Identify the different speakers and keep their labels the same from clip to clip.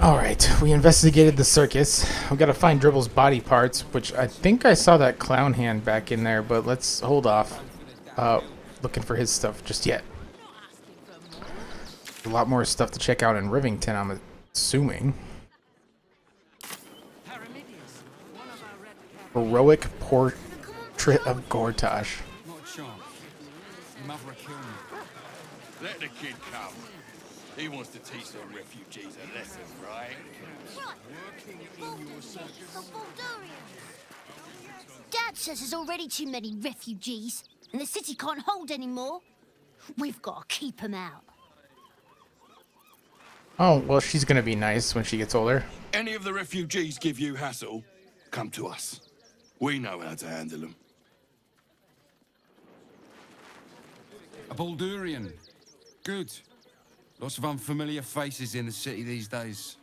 Speaker 1: Alright, we investigated the circus. We gotta find Dribble's body parts, which I think I saw that clown hand back in there, but let's hold off looking for his stuff just yet. A lot more stuff to check out in Rivington, I'm assuming. Heroic portrait of Gortash.
Speaker 2: Let the kid come. He wants to teach the refugees a lesson, right?
Speaker 3: Dad says there's already too many refugees, and the city can't hold any more. We've got to keep them out.
Speaker 1: Oh, well, she's gonna be nice when she gets older.
Speaker 2: Any of the refugees give you hassle, come to us. We know how to handle them.
Speaker 4: A Baldurian. Good. Lots of unfamiliar faces in the city these days.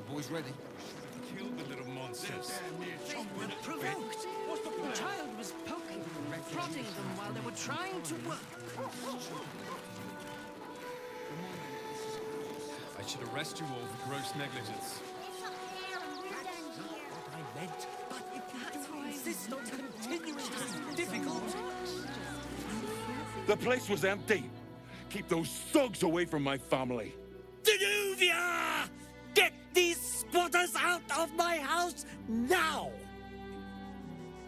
Speaker 4: The boys ready?
Speaker 2: Kill the little monsters.
Speaker 5: We're provoked. The child was poking, prodding them while they were trying to work.
Speaker 6: I should arrest you all for gross negligence.
Speaker 5: I meant, but if you insist on continuing this difficult...
Speaker 2: The place was empty. Keep those thugs away from my family.
Speaker 5: Danuvia! Get these spotters out of my house now!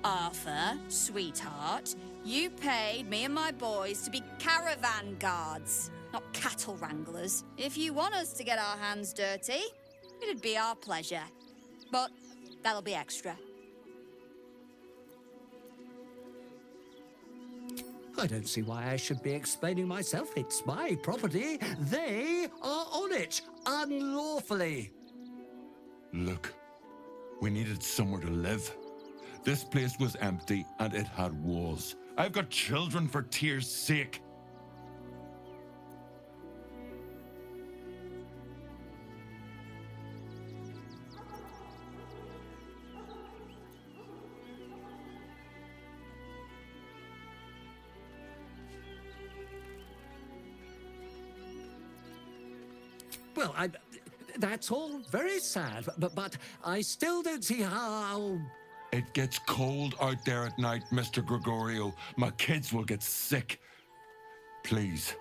Speaker 7: Arthur, sweetheart, you paid me and my boys to be caravan guards, not cattle wranglers. If you want us to get our hands dirty, it'd be our pleasure. But that'll be extra.
Speaker 5: I don't see why I should be explaining myself. It's my property. They are on it, unlawfully.
Speaker 2: Look, we needed somewhere to live. This place was empty and it had walls. I've got children for tears' sake.
Speaker 5: Well, that's all very sad, but I still don't see how...
Speaker 2: It gets cold out there at night, Mr. Gregorio. My kids will get sick. Please,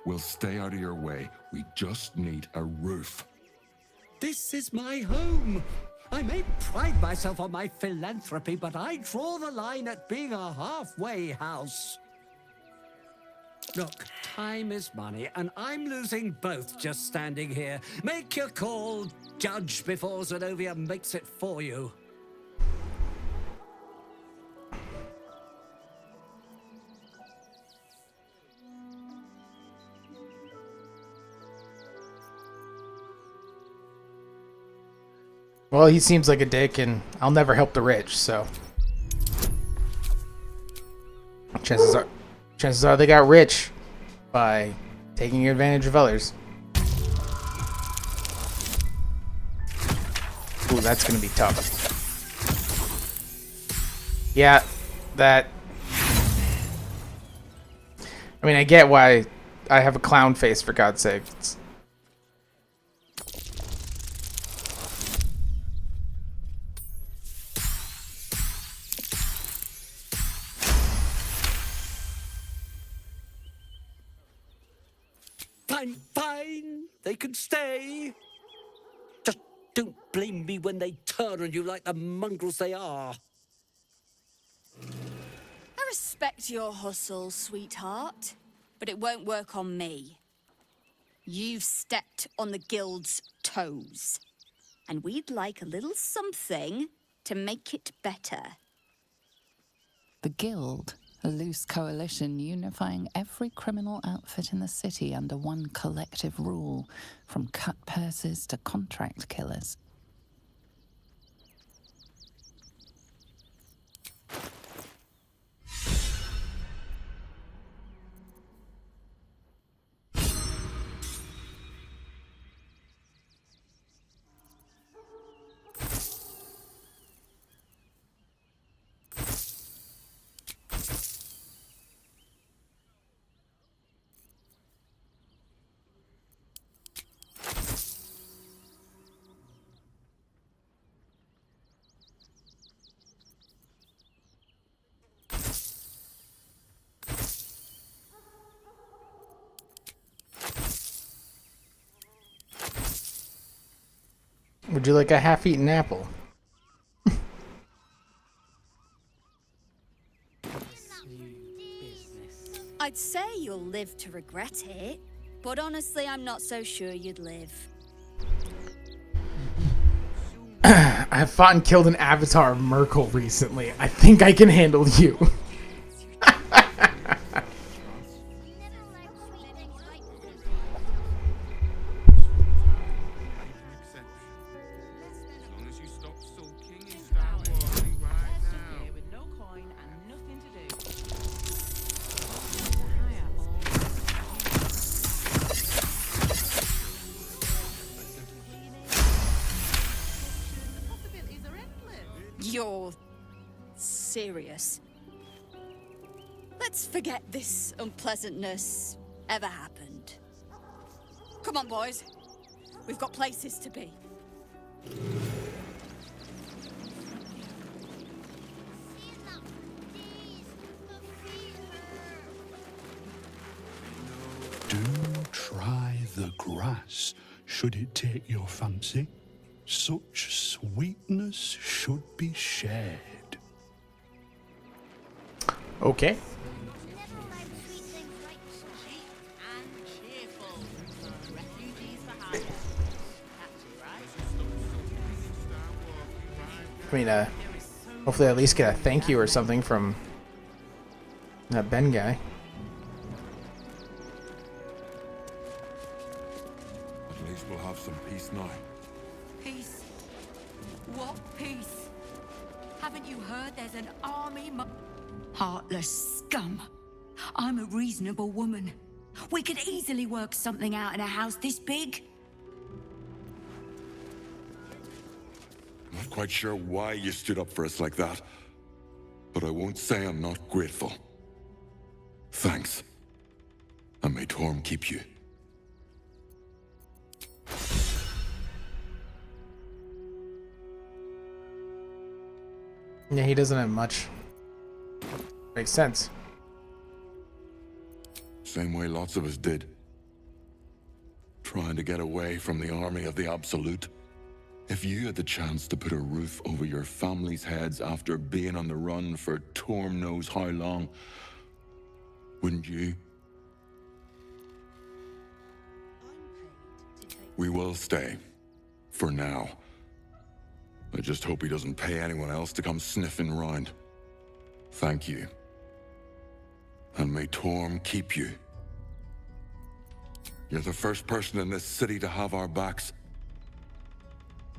Speaker 2: we'll stay out of your way. We just need a roof.
Speaker 5: This is my home. I may pride myself on my philanthropy, but I draw the line at being a halfway house. Look, time is money, and I'm losing both just standing here. Make your call, judge, before Zenobia makes it for you.
Speaker 1: Well, he seems like a dick, and I'll never help the rich, so... Chances are they got rich by taking advantage of others. Ooh, that's gonna be tough. Yeah, that... I mean, I get why I have a clown face, for God's sake. It's...
Speaker 5: Fine. They can stay. Just don't blame me when they turn on you like the mongrels they are.
Speaker 7: I respect your hustle, sweetheart, but it won't work on me. You've stepped on the guild's toes, and we'd like a little something to make it better.
Speaker 8: The Guild, a loose coalition unifying every criminal outfit in the city under one collective rule, from cut purses to contract killers.
Speaker 1: Would you like a half-eaten apple?
Speaker 7: I'd say you'll live to regret it, but honestly, I'm not so sure you'd live.
Speaker 1: I have fought and killed an avatar of Merkel recently. I think I can handle you.
Speaker 7: You're serious? Let's forget this unpleasantness ever happened. Come on, boys. We've got places to be.
Speaker 9: Do try the grass, should it take your fancy. Such sweetness should be shared.
Speaker 1: Okay. I mean, hopefully I at least get a thank you or something from that Ben guy.
Speaker 2: At least we'll have some peace now.
Speaker 10: Peace? What peace? Haven't you heard there's an army? Heartless scum. I'm a reasonable woman. We could easily work something out in a house this big.
Speaker 2: Not quite sure why you stood up for us like that, but I won't say I'm not grateful. Thanks. And may Torm keep you.
Speaker 1: Yeah, he doesn't have much. Makes sense.
Speaker 2: Same way lots of us did. Trying to get away from the army of the Absolute. If you had the chance to put a roof over your family's heads after being on the run for Torm knows how long, wouldn't you? We will stay. For now. I just hope he doesn't pay anyone else to come sniffing round. Thank you. And may Torm keep you. You're the first person in this city to have our backs.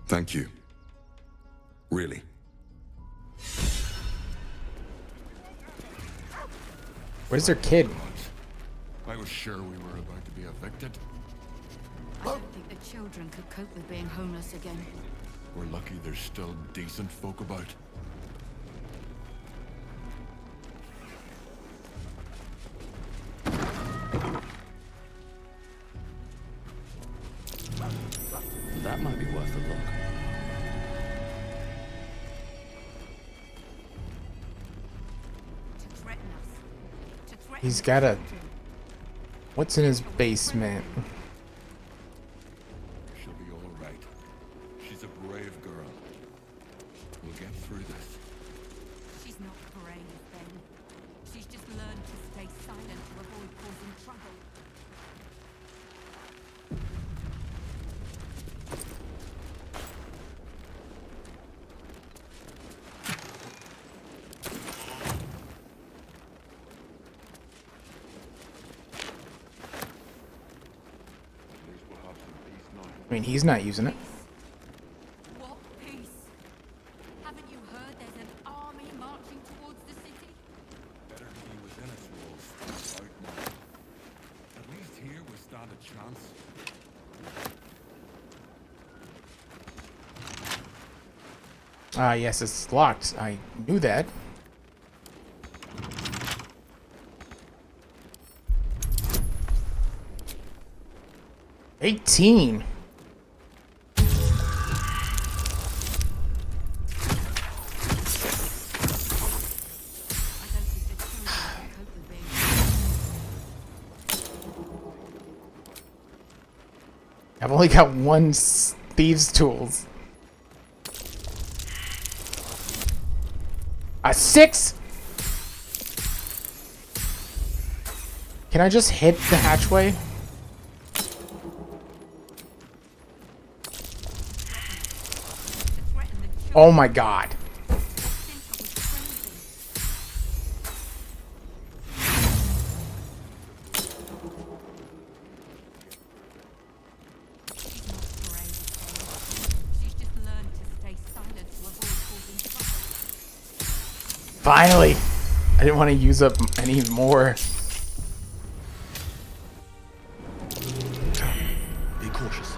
Speaker 2: Thank you. Really.
Speaker 1: Where's their kid?
Speaker 2: I was sure we were about to be evicted.
Speaker 10: I don't think the children could cope with being homeless again.
Speaker 2: We're lucky there's still decent folk about.
Speaker 9: That might be worth a look.
Speaker 1: He's got a... What's in his basement?
Speaker 2: She'll be all right. She's a brave girl. We'll get through this.
Speaker 10: She's not brave, Ben. She's just learned to stay silent to avoid causing trouble.
Speaker 1: I mean, he's not using it.
Speaker 10: What peace? Haven't you heard there's an army marching towards the city?
Speaker 2: Better be within its walls than out now. At least here we stand a chance.
Speaker 1: Ah, yes, it's locked. I knew that. $18. I've only got one thieves' tools. A 6? Can I just hit the hatchway? Oh my god. Finally! I didn't want to use up any more.
Speaker 9: Be cautious.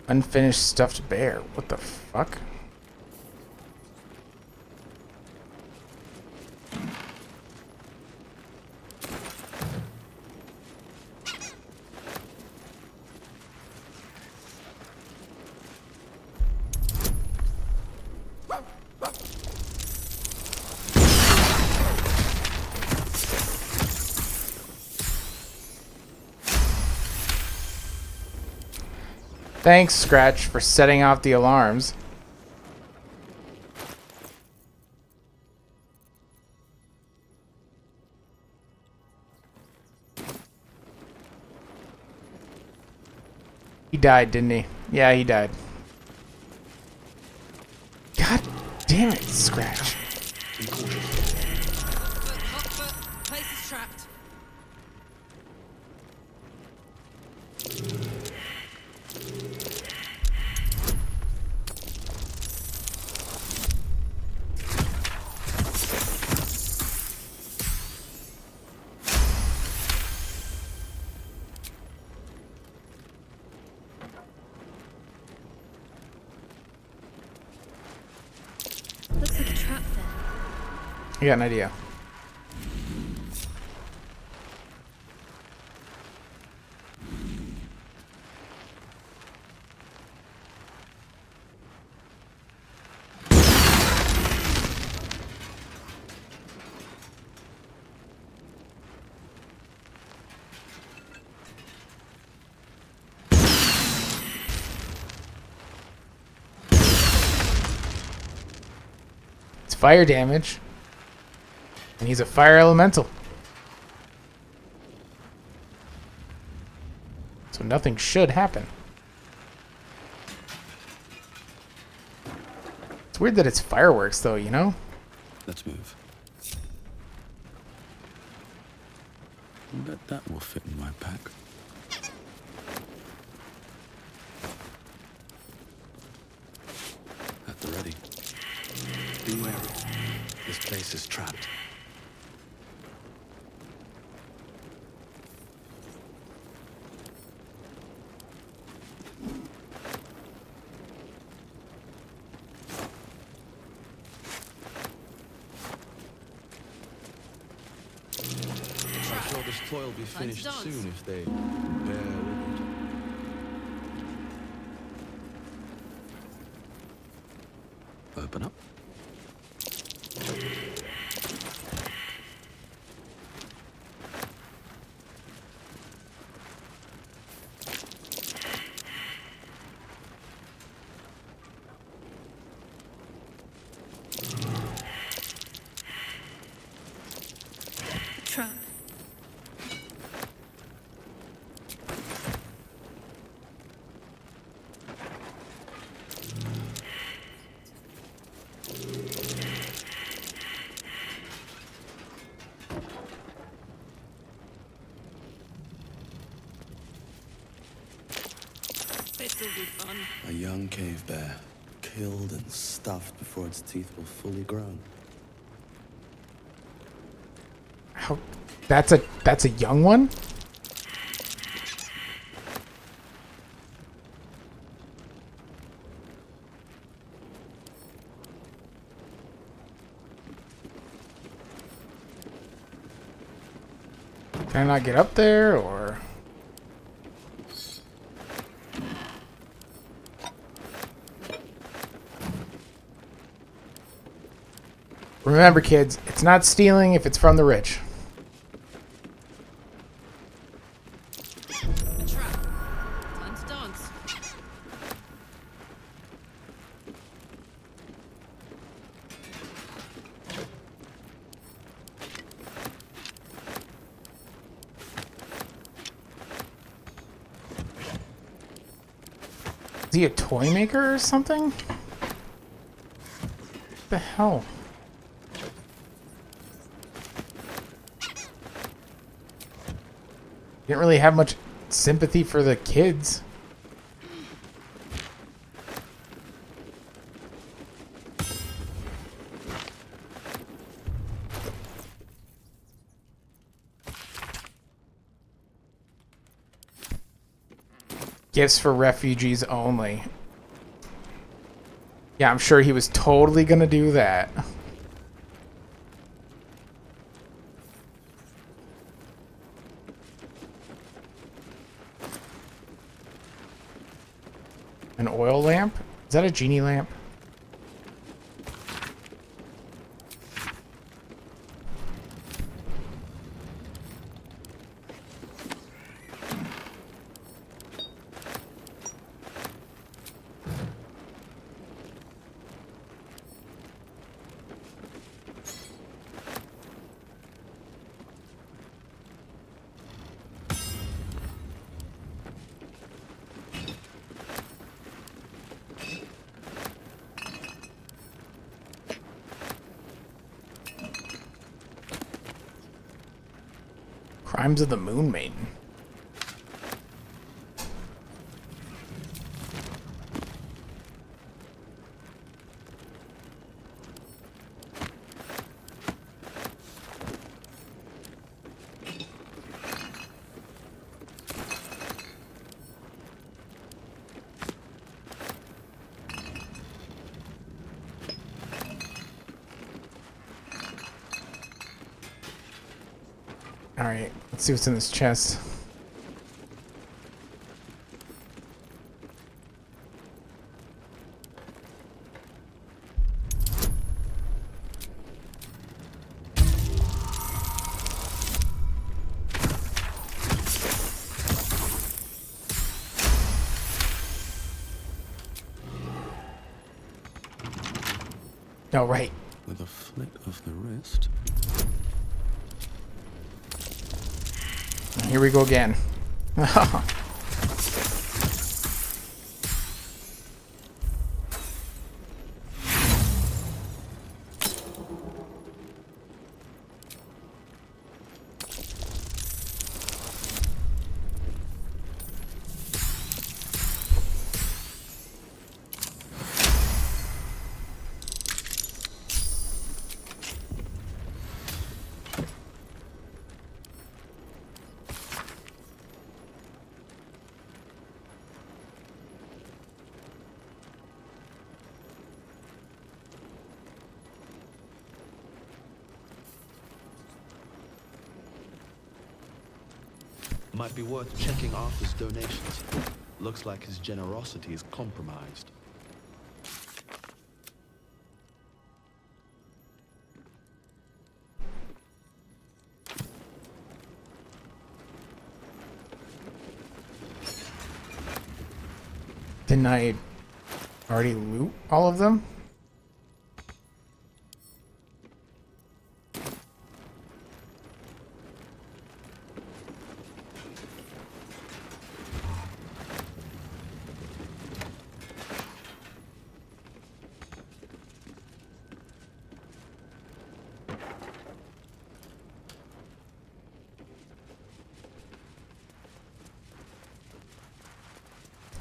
Speaker 1: Unfinished stuffed bear. What the fuck? Thanks, Scratch, for setting off the alarms. He died, didn't he? Yeah, he died. God damn it, Scratch.
Speaker 10: Place is trapped.
Speaker 3: Looks like a trap there.
Speaker 1: I got an idea. It's fire damage. And he's a fire elemental. So nothing should happen. It's weird that it's fireworks though, you know?
Speaker 9: Let's move. I bet that will fit in my pack. At the ready. Be wary. This place is trapped. I'm sure this toy will be finished soon if they bear with it. Open up.
Speaker 3: Trap.
Speaker 10: This'll be fun.
Speaker 9: A young cave bear, killed and stuffed before its teeth were fully grown.
Speaker 1: How? That's a young one? Can I not get up there, or? Remember, kids, it's not stealing if it's from the rich.
Speaker 10: A trap. Time to dance.
Speaker 1: he a toy maker or something? What the hell? Didn't really have much sympathy for the kids. Gifts for refugees only. Yeah, I'm sure he was totally gonna do that. An oil lamp? Is that a genie lamp? Crimes of the Moon Maiden. Alright, let's see what's in this chest. Oh, right.
Speaker 9: With a flick of the wrist.
Speaker 1: Here we go again.
Speaker 9: Might be worth checking Arthur's donations. Looks like his generosity is compromised.
Speaker 1: Didn't I already loot all of them?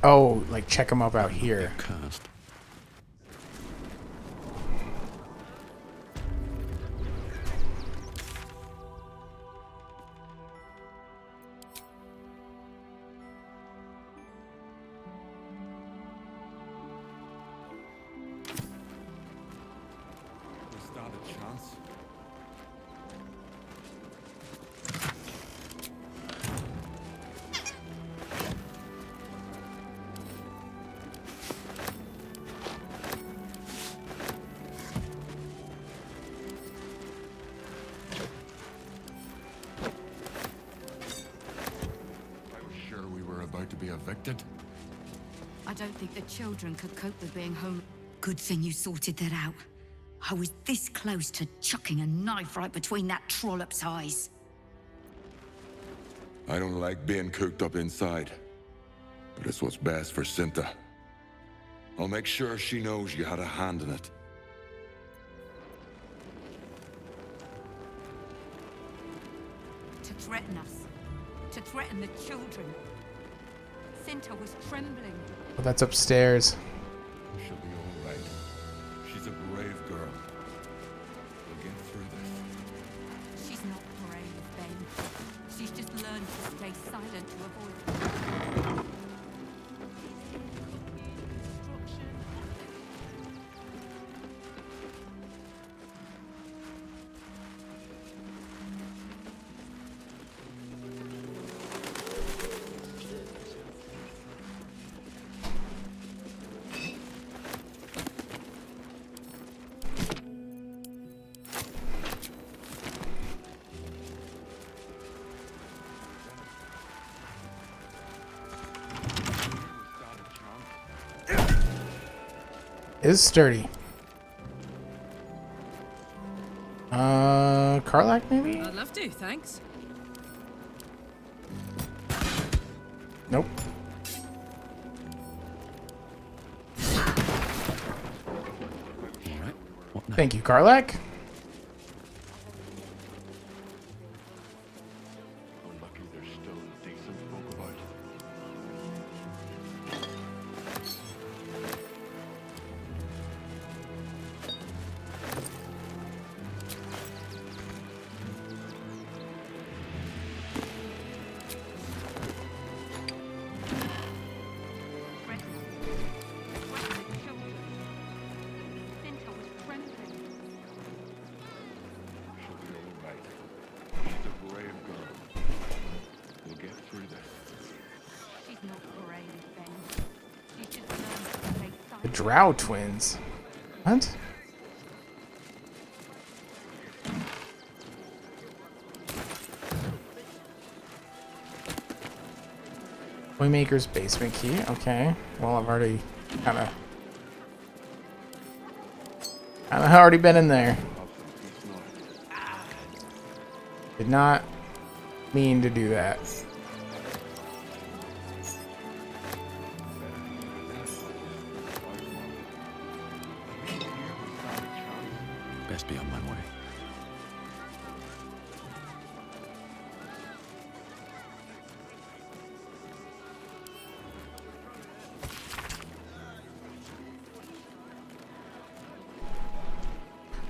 Speaker 1: Oh, like check them up out here.
Speaker 9: Cast.
Speaker 2: Stand a chance. To be evicted?
Speaker 10: I don't think the children could cope with being home. Good thing you sorted that out. I was this close to chucking a knife right between that trollop's eyes.
Speaker 2: I don't like being cooped up inside, but it's what's best for Cinta. I'll make sure she knows you had a hand in it.
Speaker 10: To threaten us. To threaten the children. Cinta was trembling.
Speaker 1: Oh, that's upstairs.
Speaker 2: She'll be all right. She's a brave girl. We'll get through this.
Speaker 10: She's not brave, Ben. She's just learned to stay silent to avoid.
Speaker 1: Is sturdy. Karlak maybe?
Speaker 11: I'd love to, thanks.
Speaker 1: Nope. Thank you, Karlak.
Speaker 2: Lucky there's still decent folk about.
Speaker 1: The Drow twins. What? Toymaker's basement key. Okay. Well, I've already kind of already been in there. Did not mean to do that.
Speaker 9: Best be on my way.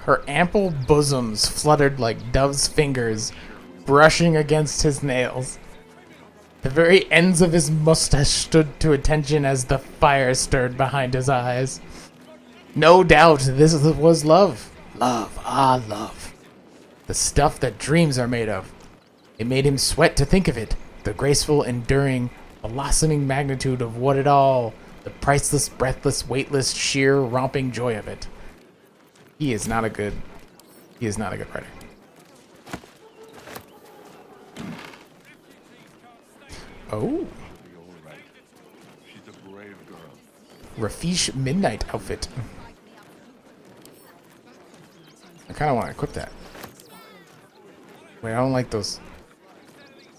Speaker 1: Her ample bosoms fluttered like dove's fingers, brushing against his nails. The very ends of his mustache stood to attention as the fire stirred behind his eyes. No doubt this was love. Love, ah, love. The stuff that dreams are made of. It made him sweat to think of it. The graceful, enduring, blossoming magnitude of what it all. The priceless, breathless, weightless, sheer, romping joy of it. He is not a good writer. Oh. Rafish midnight outfit. I kind of want to equip that. Wait, I don't like those.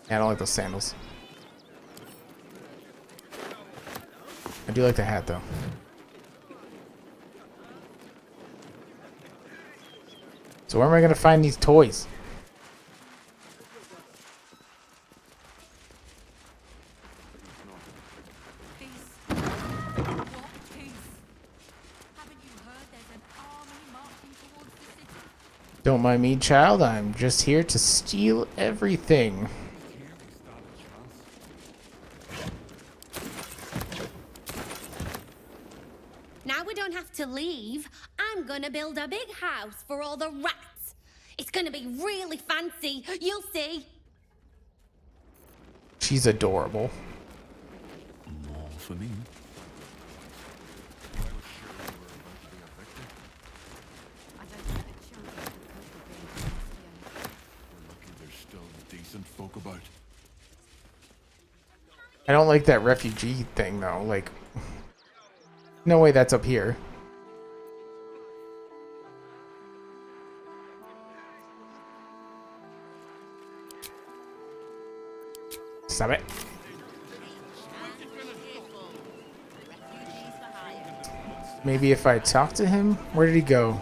Speaker 1: Yeah, I don't like those sandals. I do like the hat though. So where am I going to find these toys? Don't mind me, child. I'm just here to steal everything.
Speaker 3: Now we don't have to leave. I'm gonna build a big house for all the rats. It's gonna be really fancy. You'll see.
Speaker 1: She's adorable.
Speaker 9: More for me.
Speaker 2: Folk about.
Speaker 1: I don't like that refugee thing though. Like, no way that's up here. Stop it. Maybe if I talk to him? Where did he go?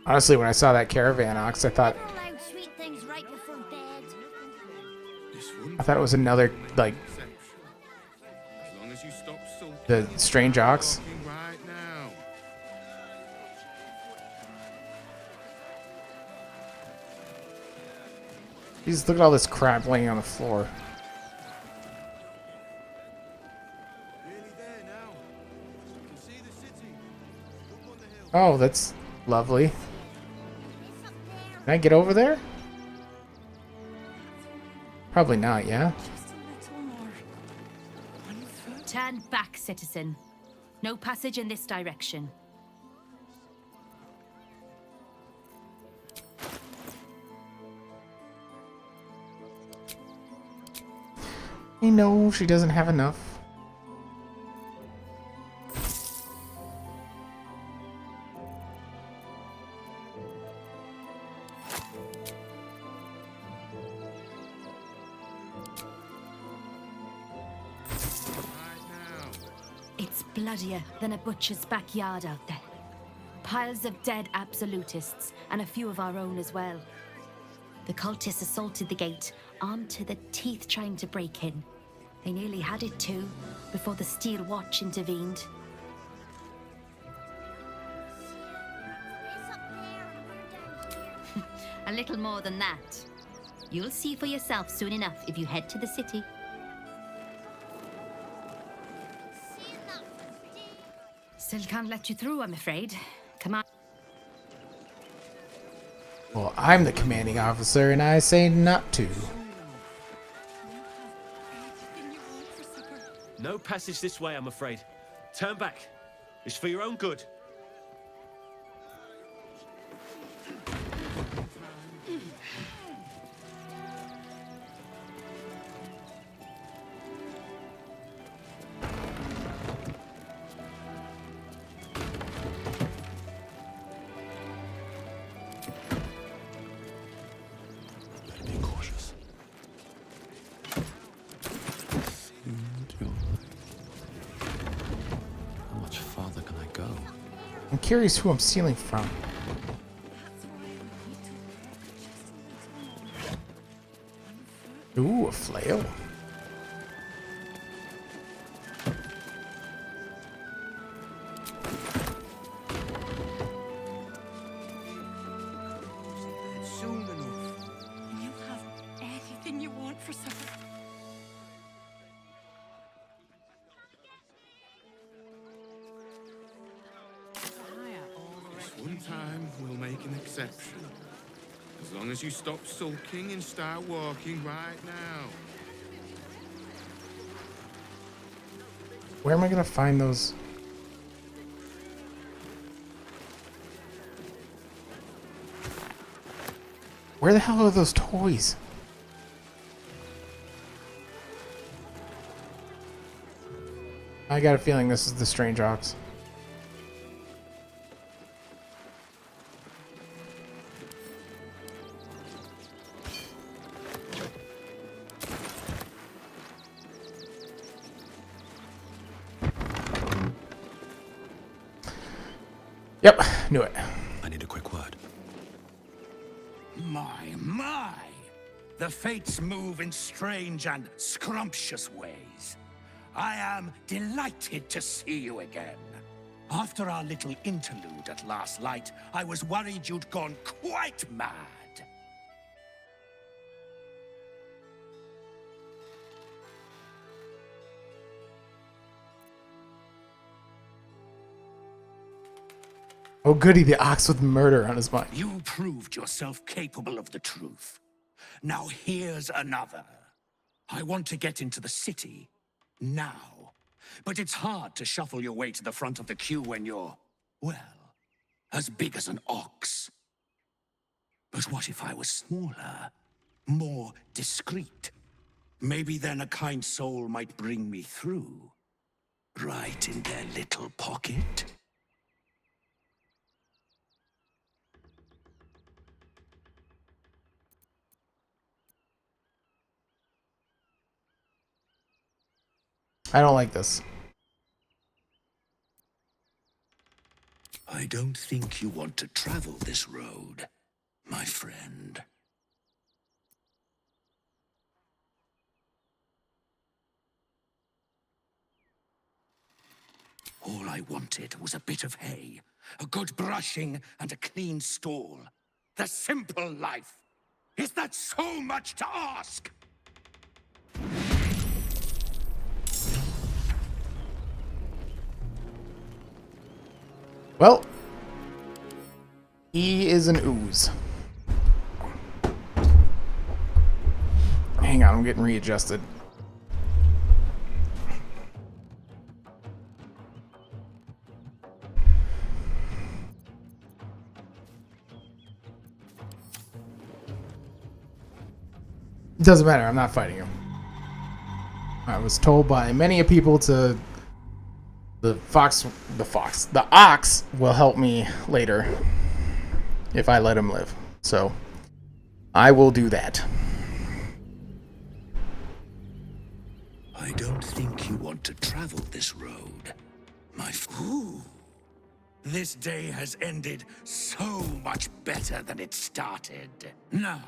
Speaker 1: Honestly, when I saw that caravan ox, I thought it was another, like, the strange ox. Jeez, look at all this crap laying on the floor. Oh, that's lovely. Can I get over there? Probably not, yeah?
Speaker 11: Turn back, citizen. No passage in this direction.
Speaker 1: I know she doesn't have enough.
Speaker 11: It's bloodier than a butcher's backyard out there. Piles of dead absolutists, and a few of our own as well. The cultists assaulted the gate, armed to the teeth trying to break in. They nearly had it too, before the Steel Watch intervened. A little more than that. You'll see for yourself soon enough if you head to the city. Still can't let you through, I'm afraid. Come on.
Speaker 1: Well, I'm the commanding officer, and I say not to.
Speaker 12: No passage this way, I'm afraid. Turn back. It's for your own good.
Speaker 1: I'm curious who I'm stealing from. Ooh, a flail.
Speaker 10: Soon enough. You have anything you want for supper.
Speaker 2: One time, we'll make an exception. As long as you stop sulking and start walking right now.
Speaker 1: Where am I gonna find those? Where the hell are those toys? I got a feeling this is the strange ox. Yep, knew it.
Speaker 13: I need a quick word.
Speaker 14: My! The fates move in strange and scrumptious ways. I am delighted to see you again. After our little interlude at last light, I was worried you'd gone quite mad.
Speaker 1: Oh goody, the ox with murder on his mind.
Speaker 14: You proved yourself capable of the truth. Now here's another. I want to get into the city now. But it's hard to shuffle your way to the front of the queue when you're, well, as big as an ox. But what if I was smaller, more discreet? Maybe then a kind soul might bring me through. right in their little pocket.
Speaker 1: I don't like this.
Speaker 14: I don't think you want to travel this road, my friend. All I wanted was a bit of hay, a good brushing, and a clean stall. The simple life. Is that so much to ask?
Speaker 1: Well, he is an ooze. Hang on, I'm getting readjusted. It doesn't matter, I'm not fighting him. I was told by many people to the ox will help me later if I let him live. So I will do that.
Speaker 14: I don't think you want to travel this road, my fool. This day has ended so much better than it started. Now,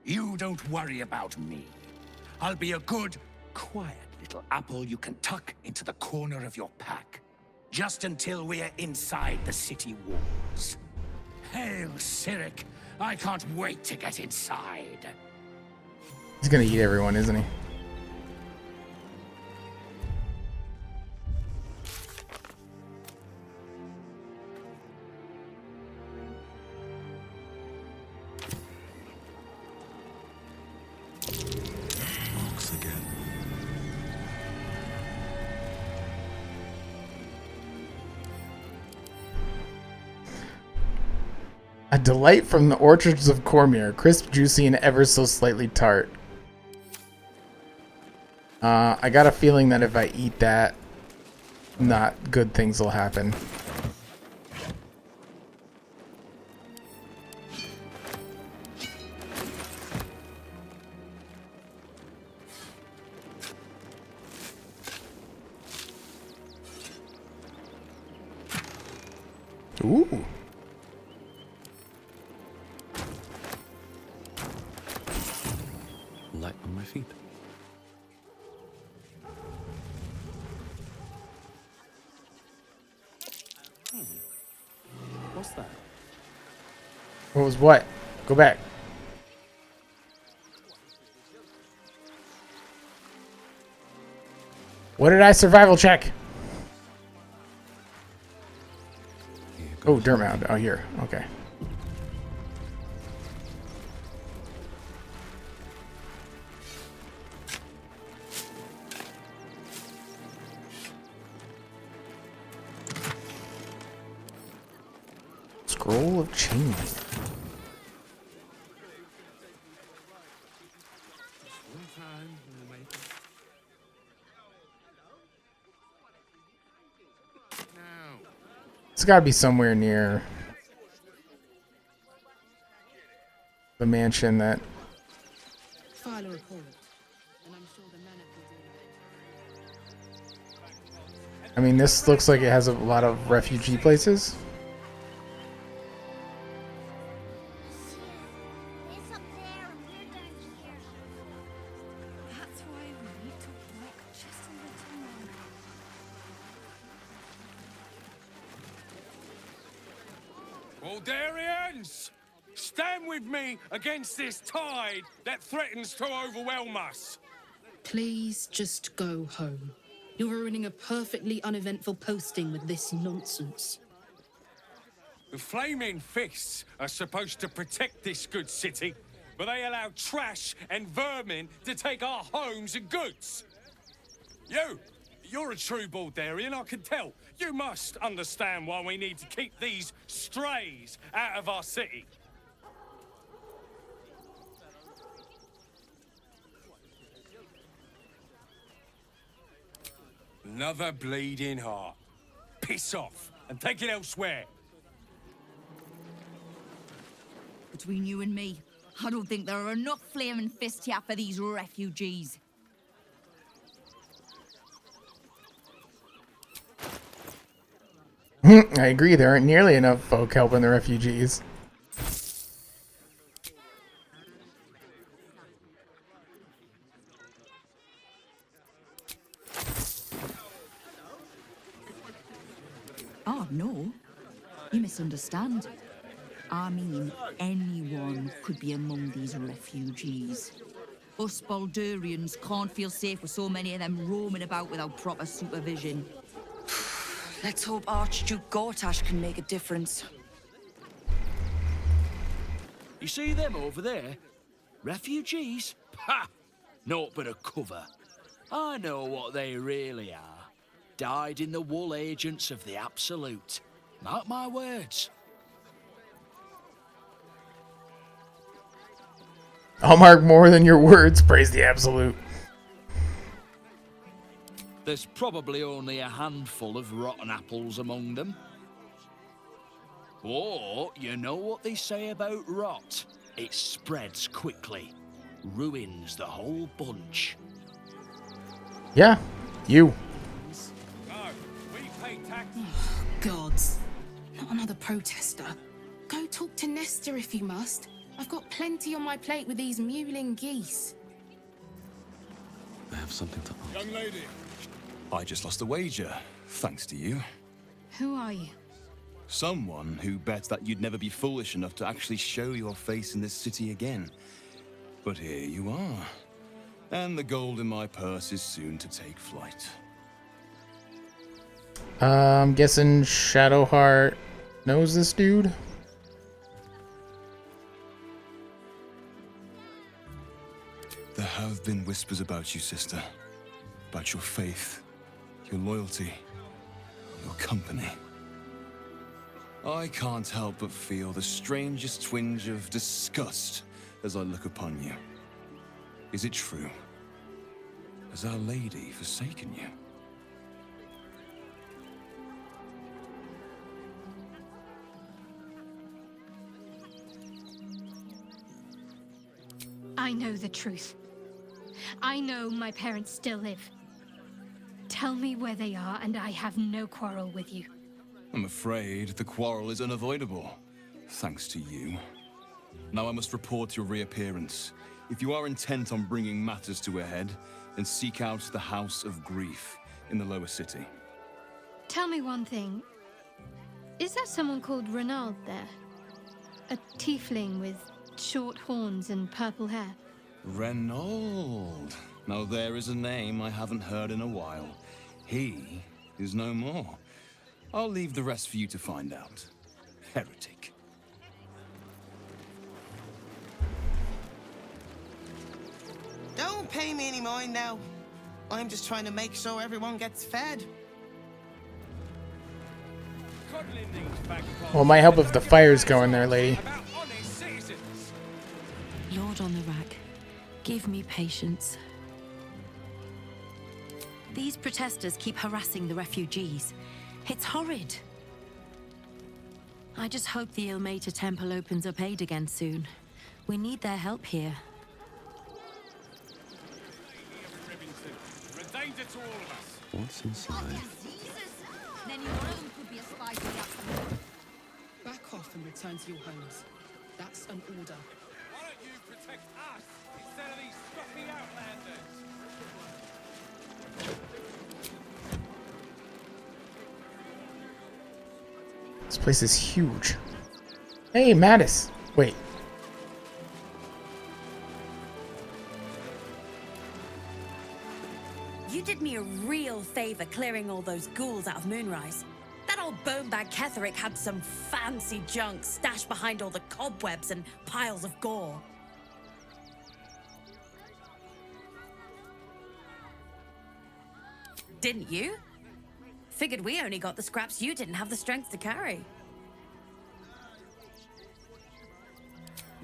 Speaker 14: you don't worry about me. I'll be a good, quiet little apple you can tuck into the corner of your pack, just until we're inside the city walls. Hail, Cyric! I can't wait to get inside.
Speaker 1: He's gonna eat everyone, isn't he? A delight from the orchards of Cormyr, crisp, juicy, and ever so slightly tart. I got a feeling that if I eat that, not good things will happen. Ooh.
Speaker 9: Light on my feet. What's that?
Speaker 1: What was what? Go back. What did I survival check? Oh, dirt mound. Oh, here. Okay. Scroll of chain. It's got to be somewhere near the mansion that.
Speaker 13: File a report, and I'm sure the men
Speaker 1: I mean, this looks like it has a lot of refugee places.
Speaker 4: Baldurians! Stand with me against this tide that threatens to overwhelm us.
Speaker 13: Please just go home. You're ruining a perfectly uneventful posting with this nonsense.
Speaker 4: The Flaming Fists are supposed to protect this good city, but they allow trash and vermin to take our homes and goods. You're a true Baldurian, I can tell. You must understand why we need to keep these strays out of our city. Another bleeding heart. Piss off and take it elsewhere.
Speaker 10: Between you and me, I don't think there are enough flaming fists here for these refugees.
Speaker 1: I agree, there aren't nearly enough folk helping the refugees.
Speaker 10: Oh, no. You misunderstand. I mean, anyone could be among these refugees. Us Baldurians can't feel safe with so many of them roaming about without proper supervision.
Speaker 15: Let's hope Archduke Gortash can make a difference.
Speaker 16: You see them over there? Refugees? Ha! Naught but a cover. I know what they really are. Dyed-in-the-wool agents of the Absolute. Mark my words.
Speaker 1: I'll mark more than your words, praise the Absolute.
Speaker 16: There's probably only a handful of rotten apples among them. Or, you know what they say about rot? It spreads quickly. Ruins the whole bunch.
Speaker 1: Yeah, you.
Speaker 13: Gods. Not another protester. Go talk to Nestor if you must. I've got plenty on my plate with these mewling geese.
Speaker 9: I have something to ask.
Speaker 17: Young lady, I just lost a wager, thanks to you.
Speaker 13: Who are you?
Speaker 17: Someone who bets that you'd never be foolish enough to actually show your face in this city again. But here you are. And the gold in my purse is soon to take flight.
Speaker 1: I'm guessing Shadowheart knows this dude.
Speaker 17: There have been whispers about you, sister. About your faith, your loyalty, your company. I can't help but feel the strangest twinge of disgust as I look upon you. Is it true? Has Our Lady forsaken you?
Speaker 18: I know the truth. I know my parents still live. Tell me where they are, and I have no quarrel with you.
Speaker 17: I'm afraid the quarrel is unavoidable, thanks to you. Now I must report your reappearance. If you are intent on bringing matters to a head, then seek out the House of Grief in the lower city.
Speaker 18: Tell me one thing. Is there someone called Renald there? A tiefling with short horns and purple hair?
Speaker 17: Reynold. Now there is a name I haven't heard in a while. He is no more. I'll leave the rest for you to find out. Heretic.
Speaker 19: Don't pay me any mind now. I'm just trying to make sure everyone gets fed.
Speaker 1: Well, it might help if the fire's going there, lady.
Speaker 11: Lord on the rack, give me patience. These protesters keep harassing the refugees. It's horrid. I just hope the Ilmater Temple opens up aid again soon. We need their help here.
Speaker 9: What's inside?
Speaker 10: Then one of them could be a spy for the Absolute.
Speaker 13: Back off and return to your homes. That's an order.
Speaker 4: Why don't you protect us instead of these stuffy outlanders?
Speaker 1: This place is huge. Hey, Mattis. Wait.
Speaker 20: You did me a real favor clearing all those ghouls out of Moonrise. That old bonebag Ketherick had some fancy junk stashed behind all the cobwebs and piles of gore. Didn't you? Figured we only got the scraps you didn't have the strength to carry.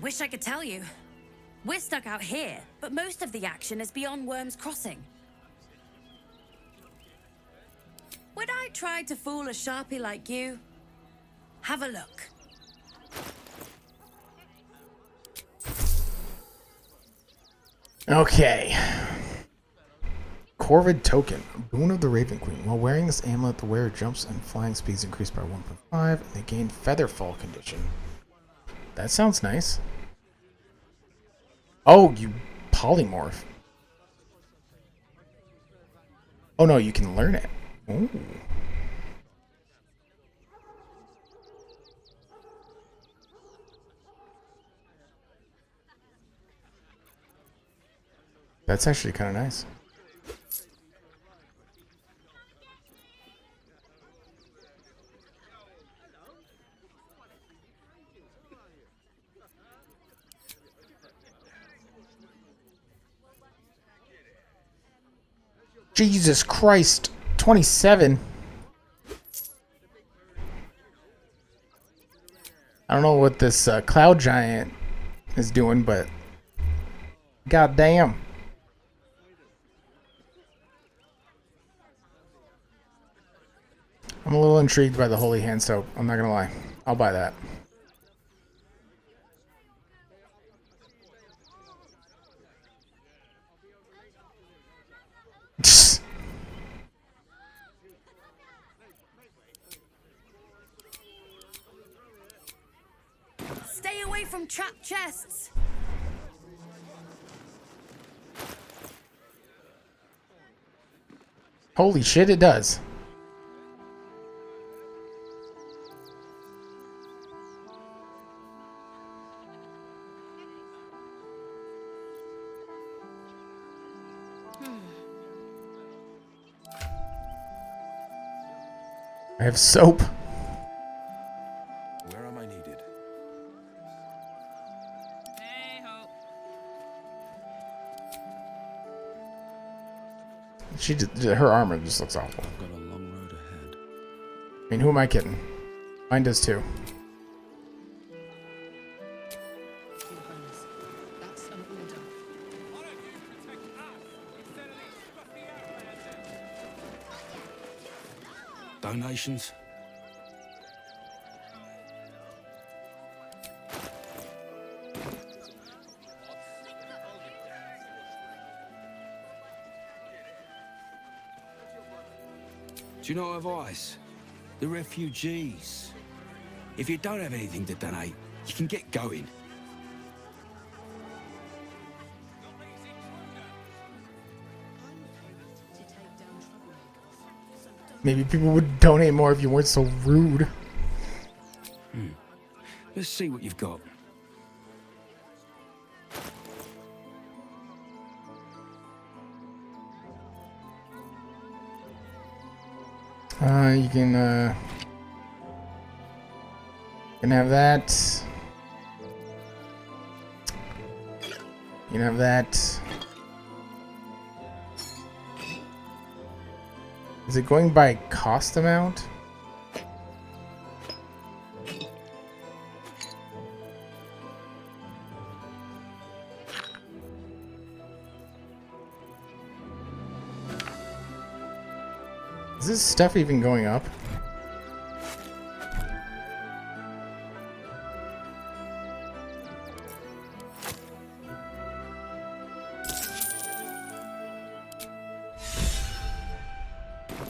Speaker 20: Wish I could tell you. We're stuck out here, but most of the action is beyond Worm's Crossing. Would I try to fool a sharpie like you? Have a look.
Speaker 1: Okay. Corvid token. Boon of the Raven Queen. While wearing this amulet, the wearer jumps and flying speeds increased by 1.5, and they gain Featherfall condition. That sounds nice. Oh, you polymorph. Oh no, you can learn it. Ooh. That's actually kind of nice. Jesus Christ, 27. I don't know what this cloud giant is doing, but god damn. I'm a little intrigued by the Holy Hand Soap. I'm not gonna lie. I'll buy that.
Speaker 20: Stay away from trapped chests.
Speaker 1: Holy shit, it does. I have soap.
Speaker 9: Where am I needed?
Speaker 1: Her armor just looks awful.
Speaker 9: I've got a long road ahead.
Speaker 1: I mean, who am I kidding? Mine does too.
Speaker 14: Donations? Do you know advice? The refugees. If you don't have anything to donate, you can get going.
Speaker 1: Maybe people would donate more if you weren't so rude.
Speaker 14: Let's see what you've got.
Speaker 1: You can have that. You can have that. Is it going by cost amount? Is this stuff even going up?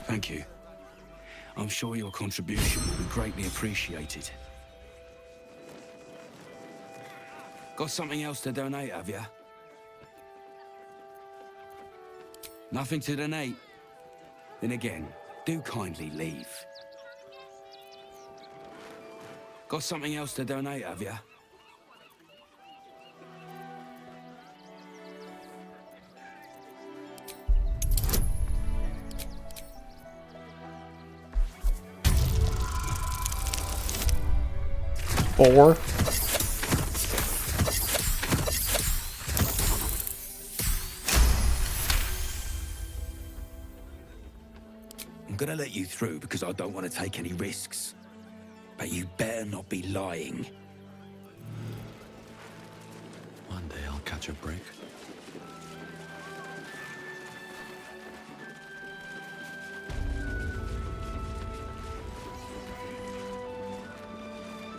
Speaker 14: Thank you. I'm sure your contribution will be greatly appreciated. Got something else to donate, have you? Nothing to donate? Then again, do kindly leave. Got something else to donate, have you?
Speaker 1: Four.
Speaker 14: I'm gonna let you through because I don't want to take any risks. But you better not be lying.
Speaker 9: One day I'll catch a break.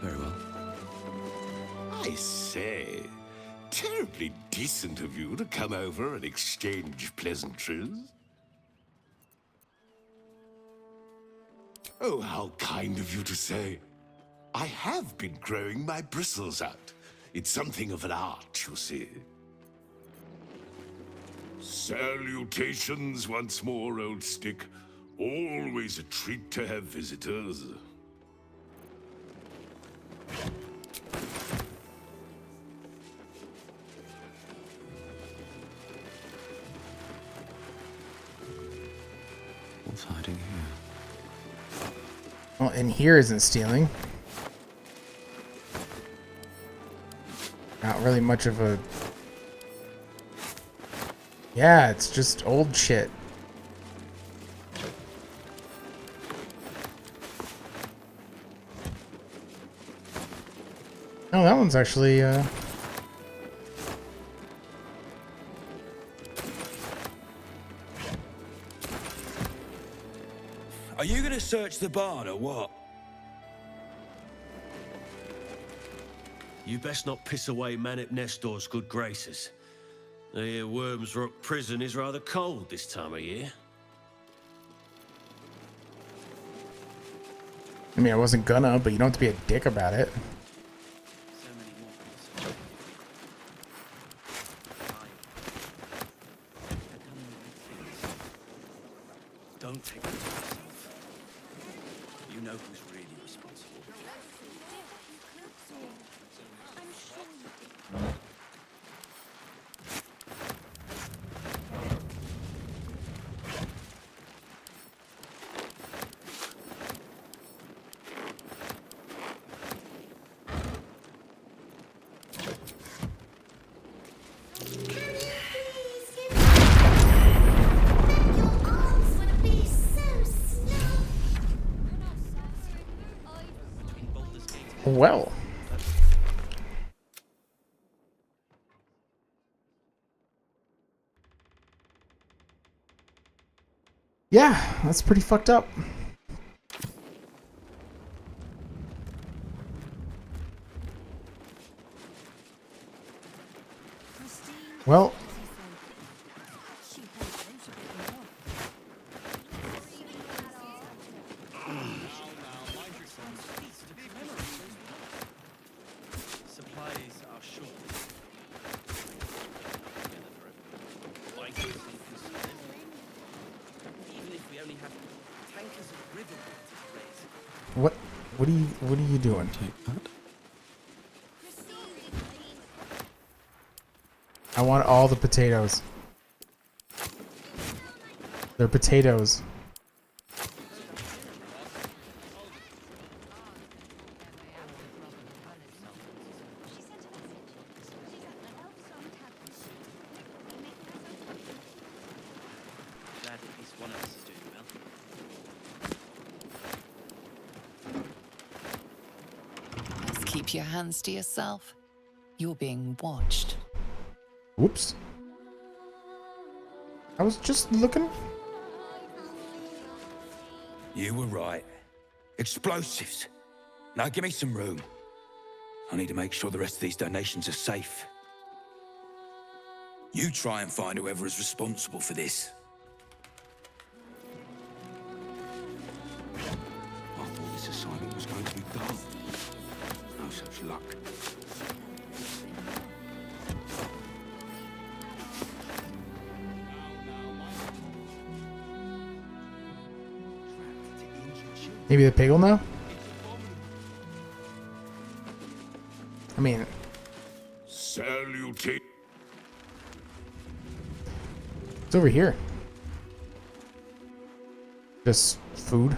Speaker 9: Very well.
Speaker 21: I say, terribly decent of you to come over and exchange pleasantries. Oh, how kind of you to say. I have been growing my bristles out. It's something of an art, you see. Salutations once more, old stick. Always a treat to have visitors.
Speaker 9: What's hiding here?
Speaker 1: Well, in here isn't stealing. Not really much of a... Yeah, it's just old shit. Oh, that one's actually,
Speaker 9: Are you gonna search the barn or what?
Speaker 12: You best not piss away Manip Nestor's good graces. I hear Worms Rock Prison is rather cold this time of year.
Speaker 1: I mean, I wasn't gonna, but you don't have to be a dick about it.
Speaker 9: Don't take it to yourself. You know who's really responsible.
Speaker 1: Well. Yeah, that's pretty fucked up. Well. What are you doing? I want all the potatoes. They're potatoes.
Speaker 8: Keep your hands to yourself. You're being watched.
Speaker 1: Whoops. I was just looking.
Speaker 9: You were right. Explosives. Now give me some room. I need to make sure the rest of these donations are safe. You try and find whoever is responsible for this.
Speaker 21: I thought this assignment was going to be dull. No such luck.
Speaker 1: Maybe the pig will know? I mean...
Speaker 21: Salutate.
Speaker 1: It's over here. Just food.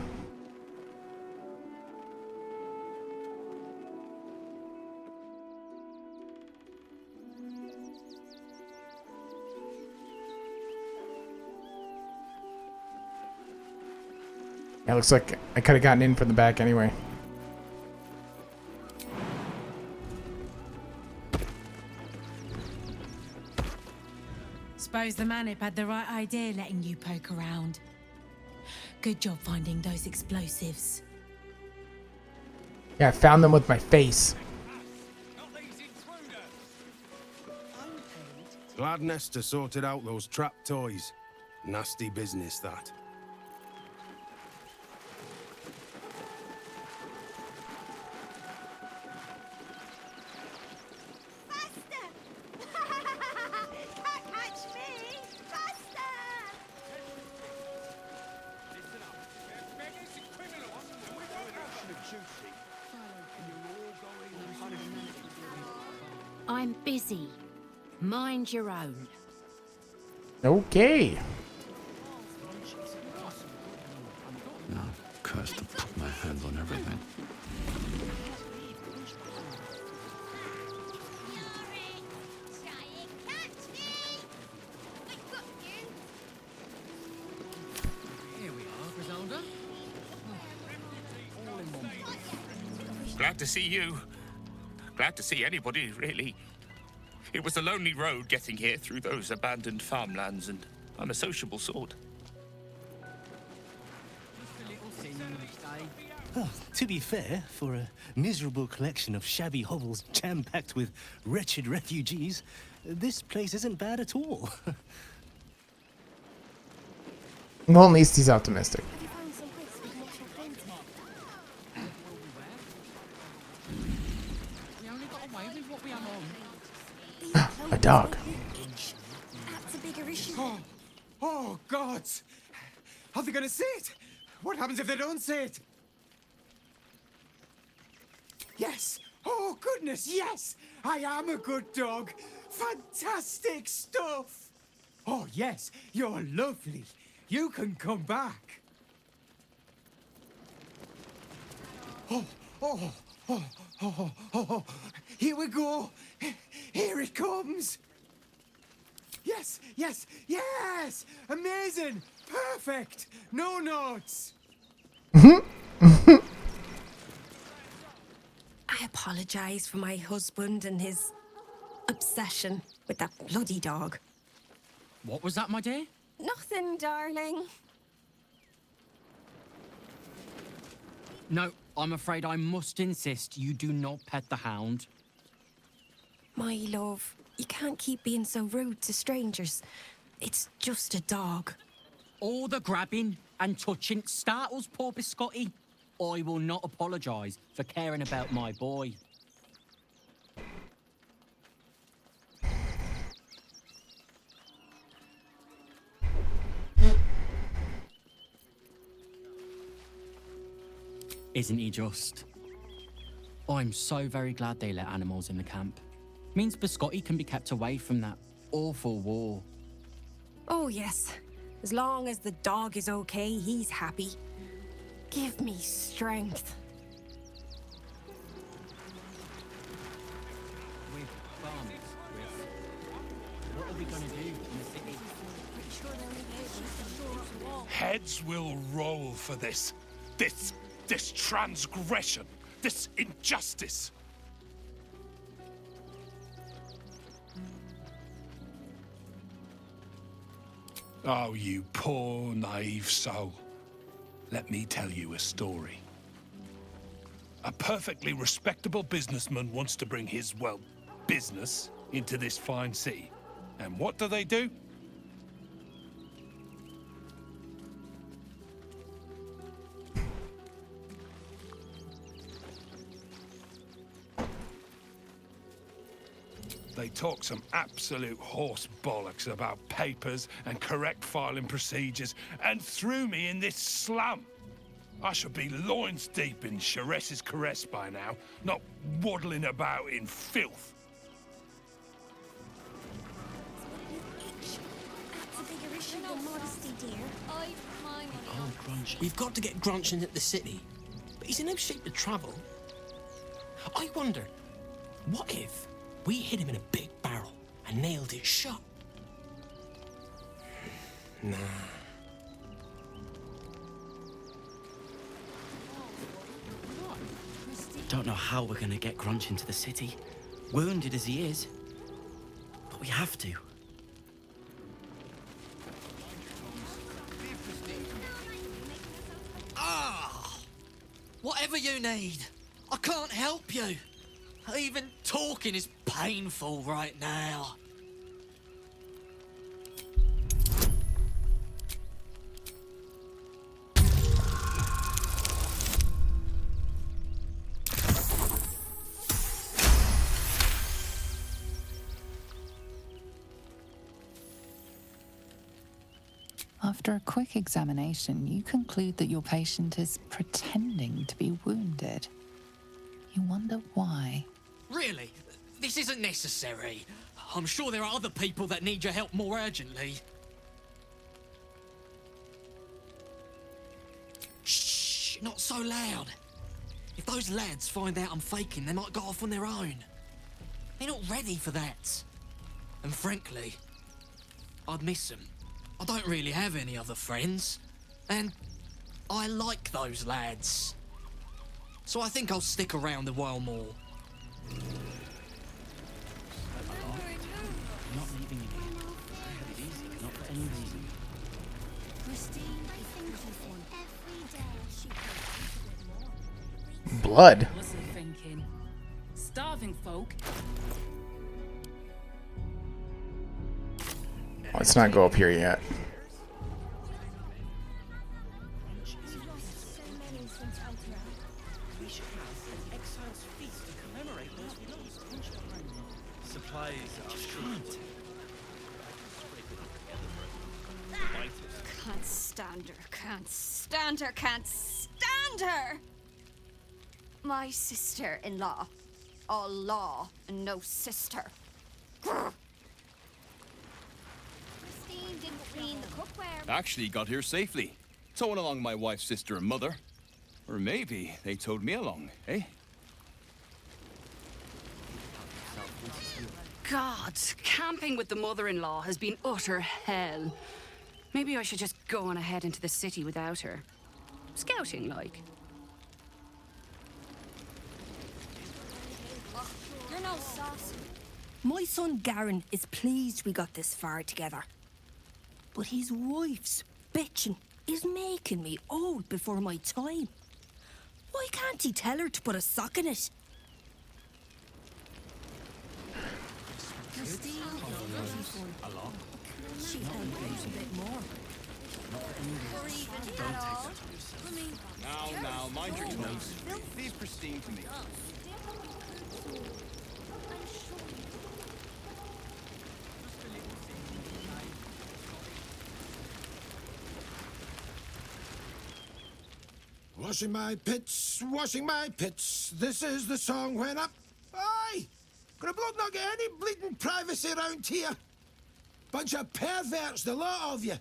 Speaker 1: Yeah, looks like I could have gotten in from the back anyway.
Speaker 10: Suppose the Manip had the right idea letting you poke around. Good job finding those explosives.
Speaker 1: Yeah, I found them with my face.
Speaker 6: Glad Nestor sorted out those trap toys. Nasty business, that.
Speaker 11: I'm busy. Mind your own.
Speaker 1: Okay.
Speaker 22: Now, cursed to put my hands on everything.
Speaker 23: Glad to see you. Glad to see anybody, really. It was a lonely road getting here through those abandoned farmlands, and I'm a sociable sort.
Speaker 24: Oh, to be fair, for a miserable collection of shabby hovels jam-packed with wretched refugees, this place isn't bad at all.
Speaker 1: Well, at least he's optimistic. A dog.
Speaker 25: That's a bigger issue.
Speaker 26: Oh, God! Are they gonna see it? What happens if they don't see it? Yes! Oh, goodness, yes! I am a good dog! Fantastic stuff! Oh, yes, you're lovely. You can come back. Oh, oh, oh, oh, oh, oh. Here we go. Here it comes. Yes, yes, yes! Amazing! Perfect! No notes!
Speaker 25: I apologize for my husband and his obsession with that bloody dog.
Speaker 27: What was that, my dear?
Speaker 25: Nothing, darling.
Speaker 27: No, I'm afraid I must insist you do not pet the hound.
Speaker 25: My love, you can't keep being so rude to strangers. It's just a dog.
Speaker 27: All the grabbing and touching startles poor Biscotti. I will not apologise for caring about my boy. Isn't he just? I'm so very glad they let animals in the camp. Means Biscotti can be kept away from that awful war.
Speaker 25: Oh, yes. As long as the dog is okay, he's happy. Give me strength.
Speaker 27: With farmers, what are we going to do in the city?
Speaker 28: Heads will roll for this. This transgression. This injustice. Oh, you poor, naive soul. Let me tell you a story. A perfectly respectable businessman wants to bring his, well, business into this fine city. And what do? They talk some absolute horse bollocks about papers and correct filing procedures and threw me in this slum. I should be loins deep in Chares's caress by now, not waddling about in filth.
Speaker 25: That's a bigger issue than modesty, dear.
Speaker 29: Oh, Grunch. We've got to get Grunch into the city. But he's in no shape to travel. I wonder, what if we hid him in a big barrel and nailed it shut? Nah. Don't know how we're gonna get Grunch into the city, wounded as he is. But we have to.
Speaker 30: Ah! Whatever you need.
Speaker 27: I can't help you. Even talking is painful right now.
Speaker 8: After a quick examination, you conclude that your patient is pretending to be wounded. You wonder why.
Speaker 27: Really? This isn't necessary. I'm sure there are other people that need your help more urgently. Shh, not so loud. If those lads find out I'm faking, they might go off on their own. They're not ready for that. And frankly, I'd miss them. I don't really have any other friends. And I like those lads. So I think I'll stick around a while more. Not leaving you here. Have it easy, not for any reason.
Speaker 1: Blood.
Speaker 2: What's he thinking? Starving folk.
Speaker 1: Let's not go up here yet.
Speaker 10: Can't stand her, can't stand her, can't stand her! My sister-in-law. All law and no sister. Grr. Christine didn't clean the cookware.
Speaker 3: Actually got here safely. Towing along my wife's sister and mother. Or maybe they towed me along, eh?
Speaker 2: God, camping with the mother-in-law has been utter hell. Maybe I should just go on ahead into the city without her. Scouting, like.
Speaker 10: You're no saucy.
Speaker 25: My son Garen is pleased we got this far together. But his wife's bitching is making me old before my time. Why can't he tell her to put a sock in it? Christine, she helped a bit more.
Speaker 3: Now, mind your toes. Leave Christine to me.
Speaker 6: Washing my pits, this is the song when up. Aye! Gonna blood not get any bleeding privacy around here. Bunch of perverts, the lot of you.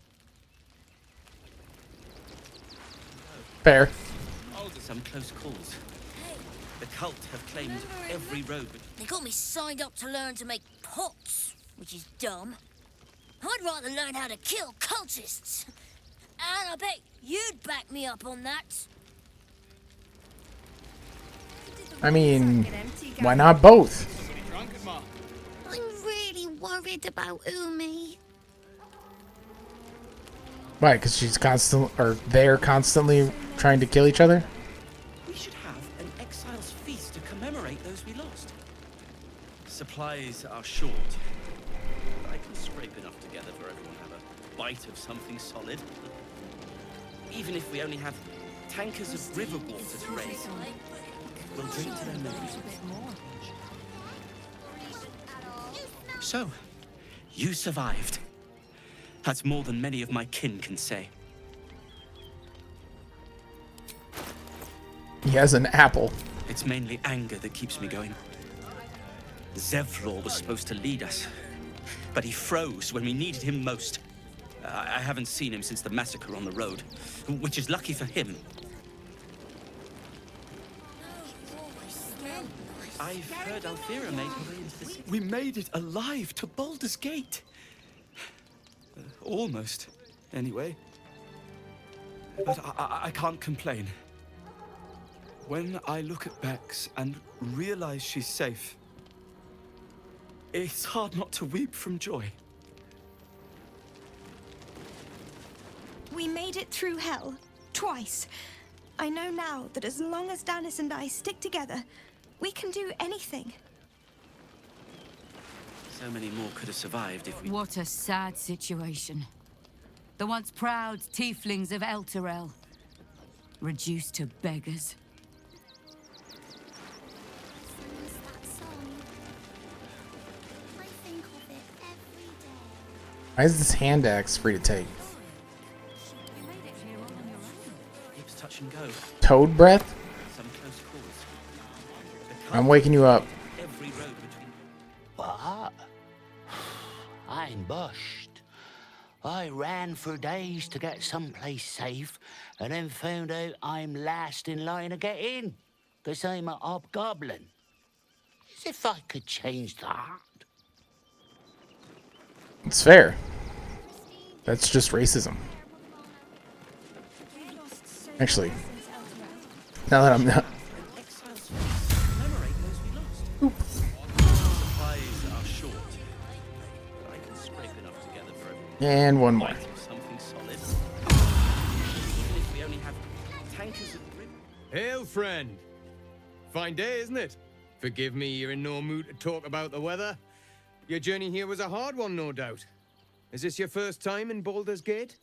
Speaker 1: Fair.
Speaker 5: Some close calls. The cult have claimed every road.
Speaker 7: They got me signed up to learn to make pots, which is dumb. I'd rather learn how to kill cultists. And I bet you'd back me up on that.
Speaker 1: I mean, why not both?
Speaker 7: I'm really worried about Umi.
Speaker 1: Why? Because she's they're constantly trying to kill each other?
Speaker 5: We should have an exile's feast to commemorate those we lost. Supplies are short. I can scrape enough together for everyone to have a bite of something solid. Even if we only have tankers of river water to raise, we'll drink to their memories. So, you survived. That's more than many of my kin can say.
Speaker 1: He has an apple.
Speaker 5: It's mainly anger that keeps me going. Zevlor was supposed to lead us, but he froze when we needed him most. I haven't seen him since the massacre on the road, which is lucky for him. I've heard Alfur made her way into the city. We made it alive to Baldur's Gate. Almost, anyway. But I can't complain. When I look at Bex and realize she's safe, it's hard not to weep from joy.
Speaker 25: We made it through hell. Twice. I know now that as long as Danis and I stick together, we can do anything.
Speaker 5: So many more could have survived if we...
Speaker 2: What a sad situation. The once proud tieflings of Elturel, reduced to beggars.
Speaker 1: Why is this hand axe free to take?
Speaker 5: It's touch and go.
Speaker 1: Toad breath?
Speaker 5: Some close calls.
Speaker 1: I'm waking you up.
Speaker 5: Every road between...
Speaker 4: What? I'm bushed. I ran for days to get someplace safe, and then found out I'm last in line to get in, because I'm a hobgoblin. As if I could change that.
Speaker 1: It's fair. That's just racism. Actually, now that I'm not. And one more.
Speaker 13: Hail, friend. Fine day, isn't it? Forgive me, you're in no mood to talk about the weather. Your journey here was a hard one, no doubt. Is this your first time in Baldur's Gate?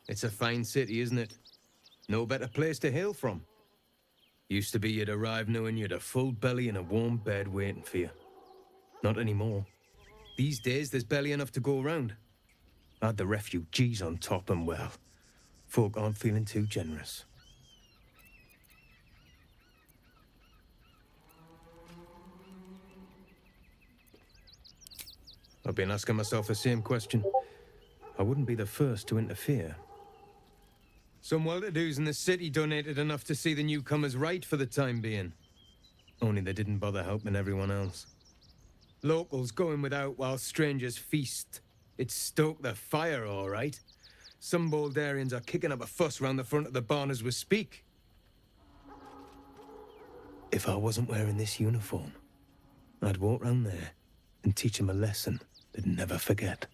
Speaker 13: It's a fine city, isn't it? No better place to hail from. Used to be you'd arrive knowing you'd a full belly and a warm bed waiting for you. Not anymore. These days, there's barely enough to go around. Add the refugees on top and, well, folk aren't feeling too generous. I've been asking myself the same question. I wouldn't be the first to interfere. Some well-to-dos in the city donated enough to see the newcomers right for the time being. Only they didn't bother helping everyone else. Locals going without while strangers feast. It stoked the fire, all right. Some Baldurians are kicking up a fuss round the front of the barn as we speak. If I wasn't wearing this uniform, I'd walk round there and teach them a lesson they'd never forget.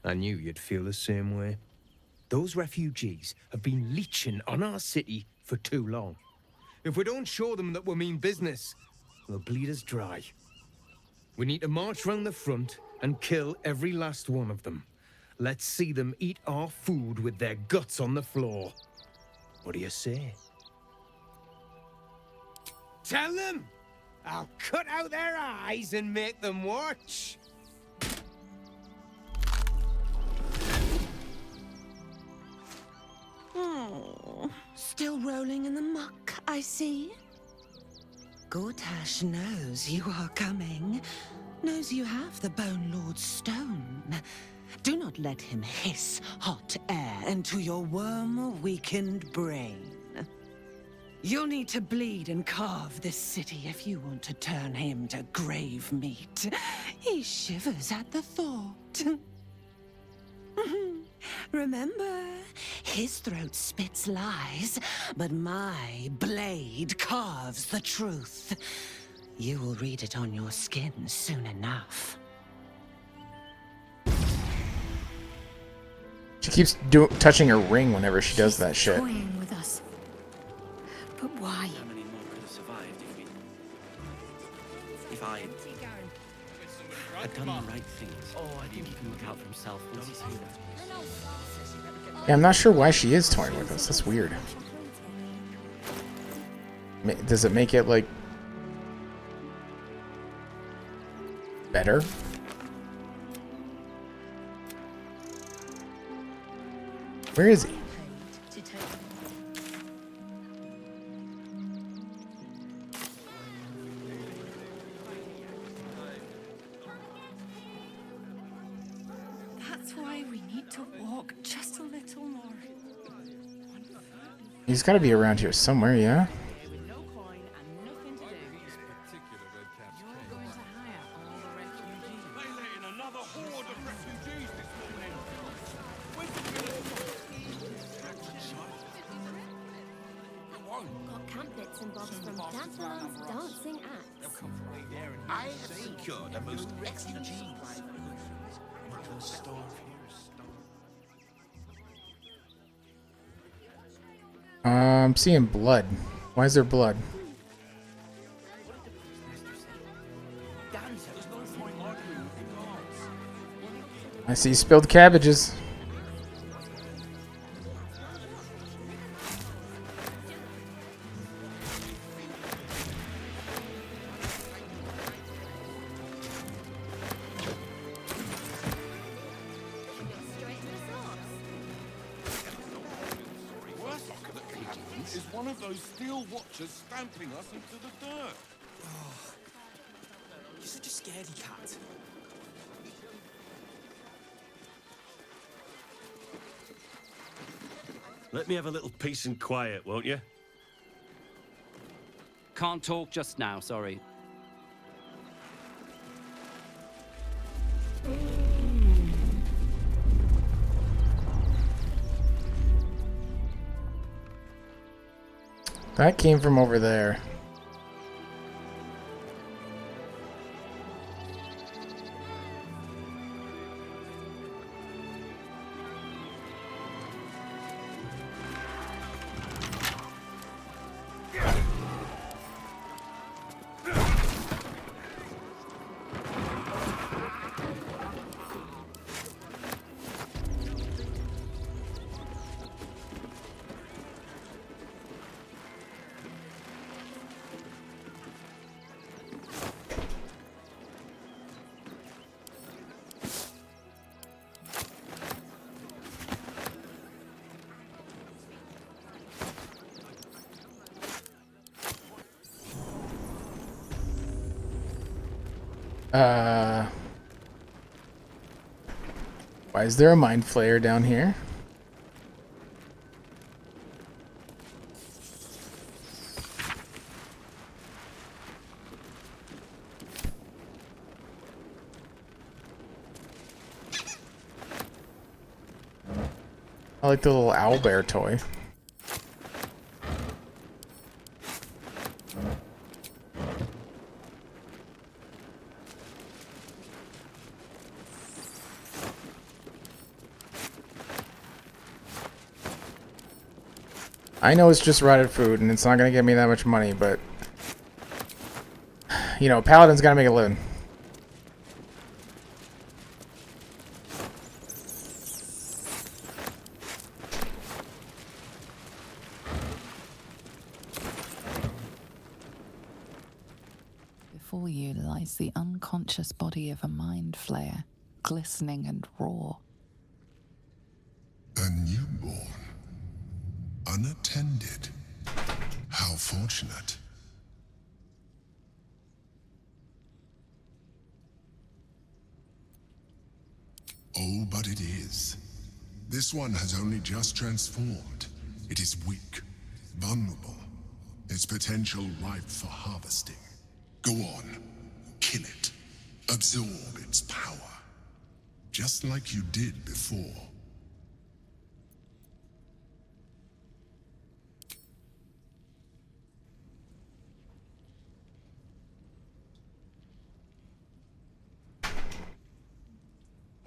Speaker 13: I knew you'd feel the same way. Those refugees have been leeching on our city for too long. If we don't show them that we mean business, they'll bleed us dry. We need to march round the front and kill every last one of them. Let's see them eat our food with their guts on the floor. What do you say? Tell them! I'll cut out their eyes and make them watch!
Speaker 10: Oh, still rolling in the muck, I see. Gortash knows you are coming. Knows you have the Bone Lord's stone. Do not let him hiss hot air into your worm-weakened brain. You'll need to bleed and carve this city if you want to turn him to grave meat. He shivers at the thought. Remember, his throat spits lies, but my blade carves the truth. You will read it on your skin soon enough.
Speaker 1: She keeps touching her ring whenever she does that shit.
Speaker 10: Toying with us. But why?
Speaker 5: How many more could have survived if I had done the right things? Oh, I think he can look out for himself once he's here.
Speaker 1: Yeah, I'm not sure why she is toying with us. That's weird. Does it make it, like, better? Where is he?
Speaker 10: That's why we need to walk just a little more.
Speaker 1: He's got to be around here somewhere, yeah?
Speaker 3: horde of refugees this morning. When's it gonna
Speaker 11: Got camp bits and bobs from Danceland's dancing acts.
Speaker 21: I have secured a most excellent supply.
Speaker 1: I'm seeing blood. Why is there blood? I see spilled cabbages.
Speaker 3: is one of those steel watchers stamping us into the dirt.
Speaker 5: Oh, you're such a scaredy cat.
Speaker 21: Let me have a little peace and quiet, won't you?
Speaker 9: Can't talk just now, sorry.
Speaker 1: That came from over there. Why is there a mind flayer down here? I like the little owlbear toy. I know it's just rotted food and it's not gonna get me that much money, but you know, Paladin's gotta make a living.
Speaker 8: Before you lies the unconscious body of a mind flayer, glistening and raw.
Speaker 12: A newborn. Unattended. How fortunate. Oh, but it is. This one has only just transformed. It is weak, vulnerable. Its potential ripe for harvesting. Go on, kill it. Absorb its power. Just like you did before.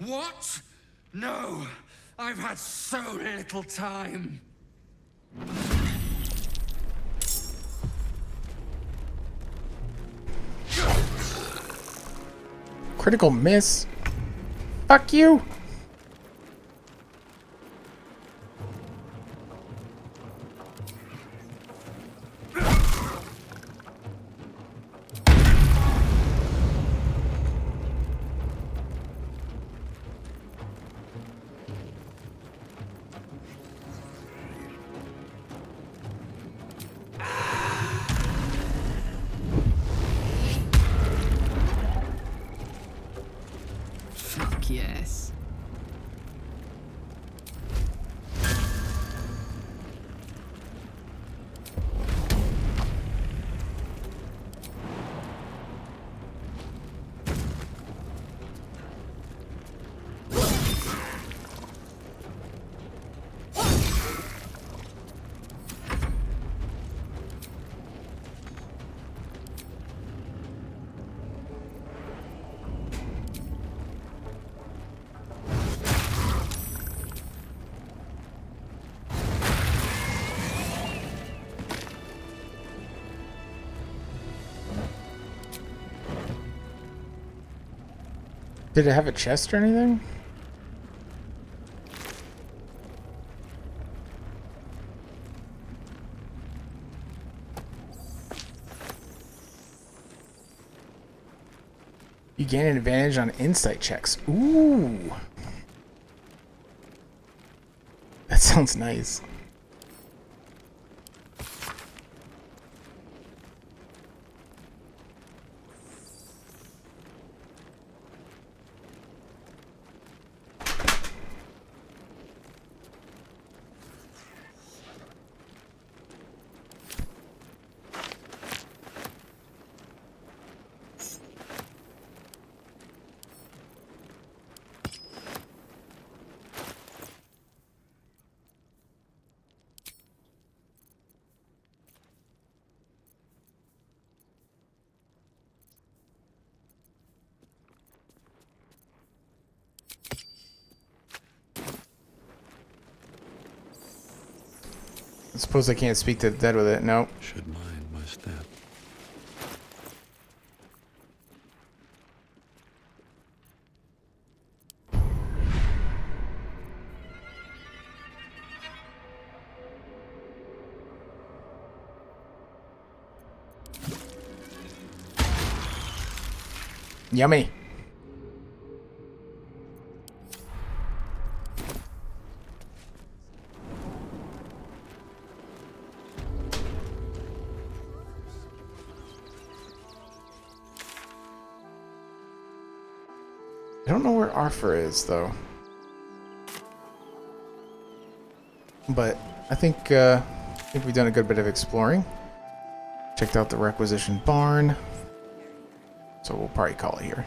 Speaker 26: What? No! I've had so little time!
Speaker 1: Critical miss. Fuck you!
Speaker 8: Fuck yes.
Speaker 1: Did it have a chest or anything? You gain an advantage on insight checks. Ooh. That sounds nice. I suppose I can't speak to the dead with it. No.
Speaker 14: Should mind my step.
Speaker 1: Yummy. I don't know where Alfur is, though. But I think we've done a good bit of exploring. Checked out the requisition barn. So we'll probably call it here.